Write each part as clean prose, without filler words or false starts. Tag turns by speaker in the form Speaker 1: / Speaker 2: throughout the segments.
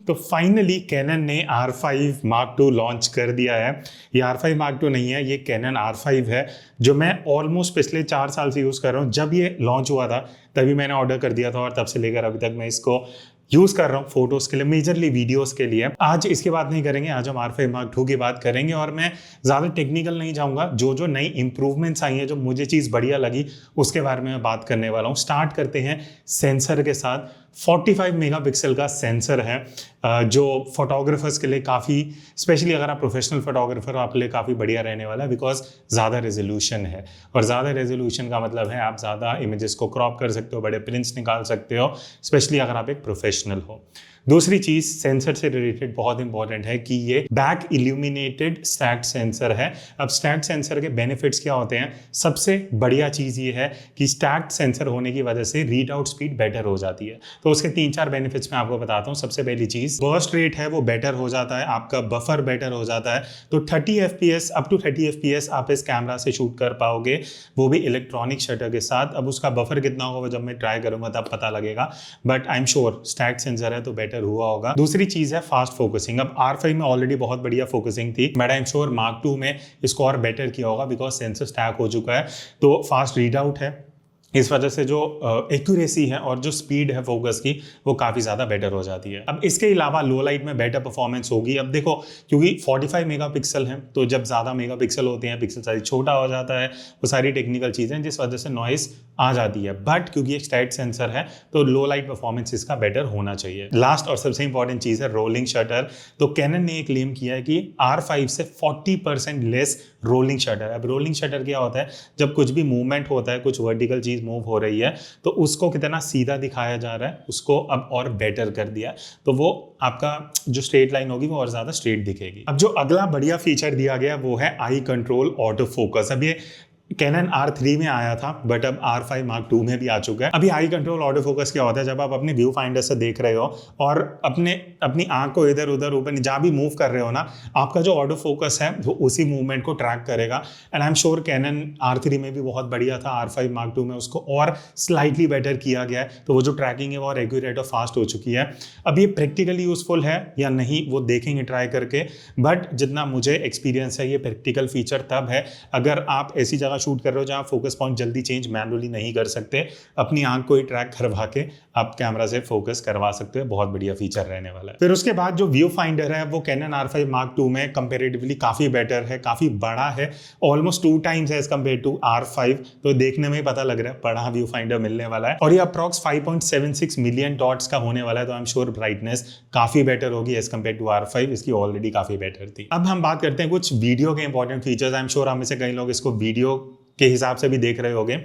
Speaker 1: तो finally cannon ने R5 Mark II launch कर दिया है। ये R5 Mark II नहीं है, ये कैनन R5 है जो मैं ऑलमोस्ट पिछले 4 साल से यूज़ कर रहा हूँ। जब ये लॉन्च हुआ था तभी मैंने ऑर्डर कर दिया था और तब से लेकर अभी तक मैं इसको यूज़ कर रहा हूँ फोटोज़ के लिए, मेजरली वीडियोज़ के लिए। आज इसकी बात नहीं करेंगे, आज हम R5 Mark II की बात करेंगे और मैं ज़्यादा टेक्निकल नहीं जाऊँगा। जो नई इंप्रूवमेंट्स आई हैं, जो मुझे चीज़ बढ़िया लगी उसके बारे में मैं बात करने वाला हूँ। स्टार्ट करते हैं सेंसर के साथ। 45 मेगापिक्सल का सेंसर है जो फोटोग्राफर्स के लिए काफ़ी, स्पेशली अगर आप प्रोफेशनल फोटोग्राफर हो, आपके लिए काफ़ी बढ़िया रहने वाला है बिकॉज ज़्यादा रेजोल्यूशन है। और ज़्यादा रेजोल्यूशन का मतलब है आप ज़्यादा इमेजेस को क्रॉप कर सकते हो, बड़े प्रिंट्स निकाल सकते हो, स्पेशली अगर आप एक प्रोफेशनल हो। दूसरी चीज सेंसर से रिलेटेड बहुत इंपॉर्टेंट है कि ये बैक इल्यूमिनेटेड स्टैक्ड सेंसर है। अब स्टैक्ड सेंसर के बेनिफिट्स क्या होते हैं? सबसे बढ़िया चीज ये है कि स्टैक्ड सेंसर होने की वजह से रीड आउट स्पीड बेटर हो जाती है। तो उसके 3-4 बेनिफिट्स मैं आपको बताता हूँ। सबसे पहली चीज, बर्स्ट रेट है वो बेटर हो जाता है, आपका बफर बेटर हो जाता है। तो 30 FPS, अप टू 30 FPS आप इस कैमरा से शूट कर पाओगे, वो भी इलेक्ट्रॉनिक शटर के साथ। अब उसका बफर कितना होगा जब मैं ट्राई करूंगा तब पता लगेगा, but I am sure stacked sensor है तो बेटर हुआ होगा। दूसरी चीज है फास्ट फोकसिंग। अब R5 में ऑलरेडी बहुत बढ़िया फोकसिंग थी, but I am sure Mark II में इसको और बेटर किया होगा बिकॉज सेंसर स्टैक हो चुका है। तो फास्ट रीड आउट है, इस वजह से जो एक्यूरेसी है और जो स्पीड है फोकस की वो काफ़ी ज़्यादा बेटर हो जाती है। अब इसके अलावा लो लाइट में बेटर परफॉर्मेंस होगी। अब देखो, क्योंकि 45 मेगापिक्सल है तो जब ज़्यादा मेगापिक्सल होते हैं पिक्सल साइज छोटा हो जाता है, वो सारी टेक्निकल चीज़ें जिस वजह से नॉइस आ जाती है। बट क्योंकि एक स्टैक्ड सेंसर है तो लो लाइट परफॉर्मेंस इसका बेटर होना चाहिए। लास्ट और सबसे इंपॉर्टेंट चीज़ है रोलिंग शटर। तो कैनन ने क्लेम किया है कि R5 से 40% लेस रोलिंग शटर। अब रोलिंग शटर क्या होता है? जब कुछ भी मूवमेंट होता है, कुछ वर्टिकल चीज मूव हो रही है तो उसको कितना सीधा दिखाया जा रहा है उसको अब और बेटर कर दिया, तो वो आपका जो स्ट्रेट लाइन होगी वो और ज्यादा स्ट्रेट दिखेगी। अब जो अगला बढ़िया फीचर दिया गया वो है आई कंट्रोल ऑटो फोकस। अब ये कैनन R3 में आया था बट अब R5 Mark II में भी आ चुका है। अभी आई कंट्रोल ऑटो फोकस क्या होता है? जब आप अपने व्यू फाइंडर से देख रहे हो और अपनी आंख को इधर उधर ऊपर जहाँ भी मूव कर रहे हो ना, आपका जो ऑटो फोकस है वो उसी मूवमेंट को ट्रैक करेगा। And I am sure Canon R3 में भी बहुत बढ़िया था, R5 Mark II में उसको और स्लाइटली बेटर किया गया है, तो वो जो ट्रैकिंग है वो और एक्यूरेट और फास्ट हो चुकी है। अब ये प्रैक्टिकली यूजफुल है या नहीं वो देखेंगे ट्राई करके, बट जितना मुझे एक्सपीरियंस है ये प्रैक्टिकल फीचर तब है अगर आप ऐसी जगह शूट कर रहे हो जहां फोकस पॉइंट जल्दी चेंज मैनुअली नहीं कर सकते, अपनी आंख को ही ट्रैक करवा के आप कैमरा से फोकस करवा सकते हो। बहुत बढ़िया फीचर रहने वाला है। फिर उसके बाद जो व्यू फाइंडर है वो कैनन R5 Mark II में कंपैरेटिवली काफी बेटर है, काफी बड़ा है, almost 2 times as compare to R5। तो देखने में ही पता लग रहा है बड़ा व्यू फाइंडर मिलने वाला है और ये अप्रॉक्स 5.76 मिलियन डॉट्स का होने वाला है। तो आई एम श्योर ब्राइटनेस काफी बेटर होगी एज कंपेयर टू R5, इसकी ऑलरेडी काफी बेटर थी। अब हम बात करते हैं कुछ वीडियो के important features. I am sure हम में से कई लोग इसको वीडियो के हिसाब से भी देख रहे होंगे।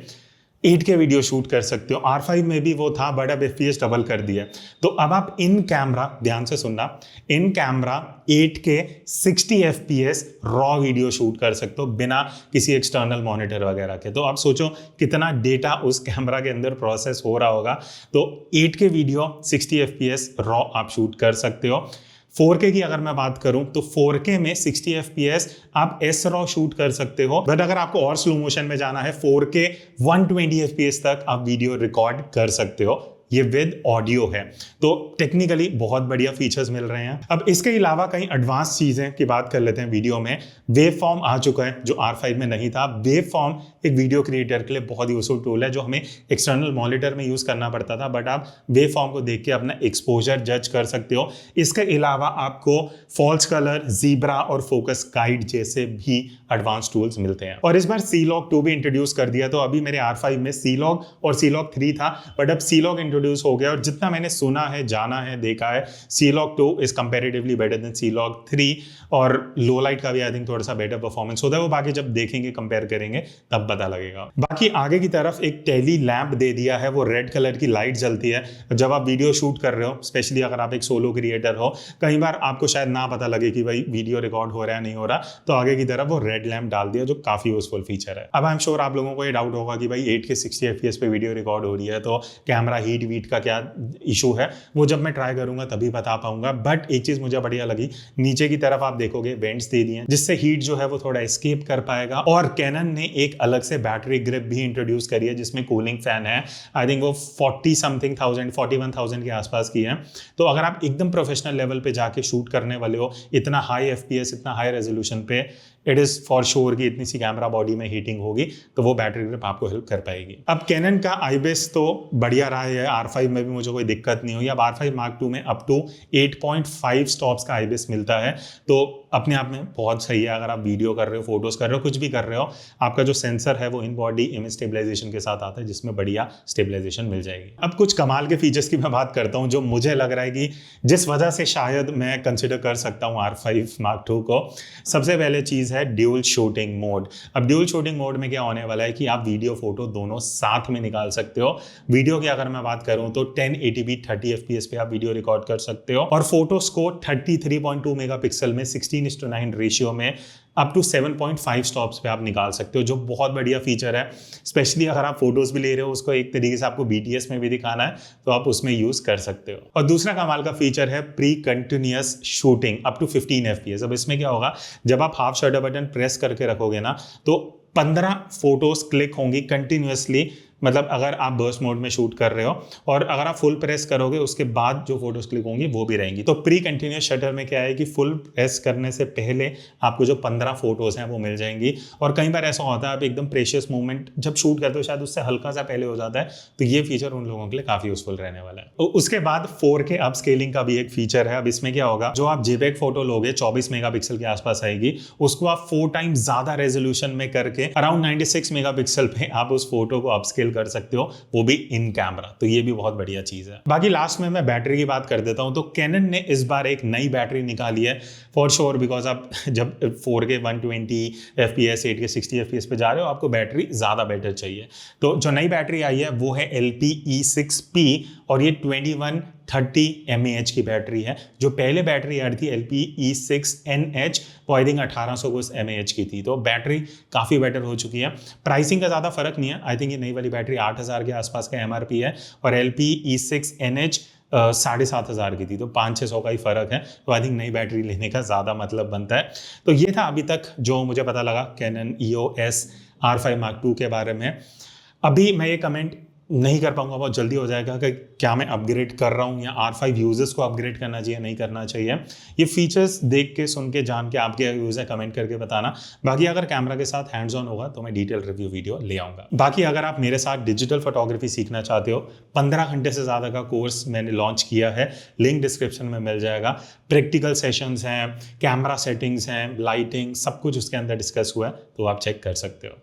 Speaker 1: 8K वीडियो शूट कर सकते हो, R5 में भी वो था बट अब FPS डबल कर दिया। तो अब आप इन कैमरा, ध्यान से सुनना, in camera 8K 60 FPS raw video shoot कर सकते हो बिना किसी एक्सटर्नल मॉनिटर वगैरह के। तो आप सोचो कितना डेटा उस कैमरा के अंदर प्रोसेस हो रहा होगा। तो 8K वीडियो 60 FPS रॉ आप शूट कर सकते हो। 4K की अगर मैं बात करूं तो 4K में 60 FPS आप SRAW शूट कर सकते हो, बट अगर आपको और स्लो मोशन में जाना है 4K 120 FPS तक आप वीडियो रिकॉर्ड कर सकते हो। ये विद ऑडियो है, तो टेक्निकली बहुत बढ़िया फीचर्स मिल रहे हैं। अब इसके अलावा कई एडवांस चीजें की बात कर लेते हैं वीडियो में। वेव फॉर्म आ चुका है जो R5 में नहीं था। वेव फॉर्म एक वीडियो क्रिएटर के लिए बहुत यूजफुल टूल है जो हमें एक्सटर्नल मॉनिटर में यूज करना पड़ता था, बट आप वेव फॉर्म को देख के अपना एक्सपोजर जज कर सकते हो। इसके अलावा आपको फॉल्स कलर, जीब्रा और फोकस गाइड जैसे भी एडवांस टूल्स मिलते हैं। और इस बार C-Log 2 भी इंट्रोड्यूस कर दिया। तो अभी मेरे R5 में C-Log और C-Log 3 था, बट अब C-Log इंट्रोड्यूस हो गया और जितना मैंने सुना है, जाना है, देखा है, C-Log 2 is comparatively better than C-Log 3 और लो लाइट का भी आई थिंक थोड़ा सा बेटर परफॉर्मेंस होता है। वो बाकी जब देखेंगे, कंपेयर करेंगे तब पता लगेगा। बाकी आगे की तरफ एक टेली लैंप दे दिया है, वो रेड कलर की लाइट जलती है जब आप वीडियो शूट कर रहे हो, स्पेशली अगर आप एक सोलो क्रिएटर हो। कई बार आपको शायद ना पता लगे कि भाई वीडियो रिकॉर्ड हो रहा है नहीं हो रहा, तो आगे की तरफ वो रेड लैंप डाल दिया जो काफी यूजफुल फीचर है। अब आई एम श्योर आप लोगों को ये डाउट होगा कि भाई 8K 60 FPS पे वीडियो रिकॉर्ड हो रही है तो कैमरा हीट वीट का क्या इशू है? वो जब मैं ट्राई करूंगा तभी बता पाऊंगा। बट एक चीज मुझे बढ़िया लगी, नीचे की तरफ आप देखोगे वेंट्स दे दिए जिससे हीट जो है वो थोड़ा एस्केप कर पाएगा। और कैनन ने एक अलग से बैटरी ग्रिप भी इंट्रोड्यूस करी है जिसमें कूलिंग फैन है। आई थिंक वो 40 समथिंग थाउजेंड 41,000 के आसपास की है। तो अगर आप एकदम प्रोफेशनल लेवल पे जाके शूट करने वाले हो इतना हाई FPS इतना हाई रेजोल्यूशन पे, इट इज़ फॉर श्योर कि इतनी सी कैमरा बॉडी में हीटिंग होगी तो वो बैटरी ग्रिप आपको हेल्प कर पाएगी। अब कैनन का IBIS तो बढ़िया रहा है, R5 में भी मुझे कोई दिक्कत नहीं हुई। अब R5 Mark II में अप टू 8.5 स्टॉप्स का IBIS मिलता है, तो अपने आप में बहुत सही है। अगर आप वीडियो कर रहे हो, फोटोज कर रहे हो, कुछ भी कर रहे हो, आपका जो सेंसर है वो इन बॉडी इमेज स्टेबलाइजेशन के साथ आता है जिसमें बढ़िया स्टेबलाइजेशन मिल जाएगी। अब कुछ कमाल के फीचर्स की मैं बात करता हूँ जो मुझे लग रहा है कि जिस वजह से शायद मैं कंसिडर कर सकता हूँ R5 Mark II को। सबसे पहले चीज़ है ड्यूल शूटिंग मोड। अब ड्यूल शूटिंग मोड में क्या होने वाला है कि आप वीडियो फोटो दोनों साथ में निकाल सकते हो। वीडियो की अगर मैं बात करूं तो 1080p 30 FPS पे आप वीडियो रिकॉर्ड कर सकते हो और फोटोज को 33.2 मेगापिक्सल में 16:9 रेशियो में अप टू 7.5 स्टॉप्स पे आप निकाल सकते हो, जो बहुत बढ़िया फीचर है। स्पेशली अगर आप फोटोज भी ले रहे हो, उसको एक तरीके से आपको BTS में भी दिखाना है तो आप उसमें यूज कर सकते हो। और दूसरा कमाल का फीचर है pre continuous shooting up to 15 FPS। अब इसमें क्या होगा, जब आप हाफ शटर बटन प्रेस करके रखोगे ना तो 15 फोटोज क्लिक होंगी कंटिन्यूअसली। मतलब अगर आप बर्स्ट मोड में शूट कर रहे हो और अगर आप फुल प्रेस करोगे उसके बाद जो फोटोज क्लिक होंगी वो भी रहेंगी। तो प्री कंटिन्यूअस शटर में क्या है कि फुल प्रेस करने से पहले आपको जो 15 फोटोज हैं वो मिल जाएंगी। और कई बार ऐसा होता है आप एकदम प्रेशियस मूवमेंट जब शूट करते हो शायद उससे हल्का सा पहले हो जाता है, तो ये फीचर उन लोगों के लिए काफी यूजफुल रहने वाला है। तो उसके बाद 4K अप स्केलिंग का भी एक फीचर है। अब इसमें क्या होगा, जो आप JPEG फोटो लोगे 24 मेगापिक्सल के आसपास आएगी, उसको आप 4 टाइम्स ज्यादा रेजोल्यूशन में करके अराउंड 96 मेगापिक्सल पे आप उस फोटो को अपस्केल कर सकते हो, वो भी इन कैमरा। तो ये भी बहुत बढ़िया चीज है। बाकी लास्ट में मैं बैटरी की बात कर देता हूं। तो कैनन ने इस बार एक नई बैटरी निकाली है फॉर श्योर, बिकॉज आप जब 4K 120 FPS 8K 60 FPS पे जा रहे हो आपको बैटरी ज्यादा बेटर चाहिए। तो जो नई बैटरी आई है वो है LPE6P और ये 2130 mAh की बैटरी है। जो पहले बैटरी आ रही थी LPE6NH वो आई थिंक 1800 mAh की थी। तो बैटरी काफ़ी बेटर हो चुकी है। प्राइसिंग का ज़्यादा फर्क नहीं है। आई थिंक ये नई वाली बैटरी 8000 के आसपास का MRP है और LPE6NH 7,500 की थी, तो 500-600 का ही फर्क है। तो आई थिंक नई बैटरी लेने का ज़्यादा मतलब बनता है। तो ये था अभी तक जो मुझे पता लगा cannon EOS R5 Mark II के बारे में। अभी मैं ये कमेंट नहीं कर पाऊंगा, बहुत जल्दी हो जाएगा कि क्या मैं अपग्रेड कर रहा हूं या R5 यूजर्स को अपग्रेड करना चाहिए नहीं करना चाहिए। ये फीचर्स देख के सुन के जान के आपके यूज है कमेंट करके बताना। बाकी अगर कैमरा के साथ हैंड्स ऑन होगा तो मैं डिटेल रिव्यू वीडियो ले आऊंगा। बाकी अगर आप मेरे साथ डिजिटल फोटोग्राफी सीखना चाहते हो, 15 घंटे से ज़्यादा का कोर्स मैंने लॉन्च किया है, लिंक डिस्क्रिप्शन में मिल जाएगा। प्रैक्टिकल सेशंस हैं, कैमरा सेटिंग्स हैं, लाइटिंग, सब कुछ उसके अंदर डिस्कस हुआ है, तो आप चेक कर सकते हो।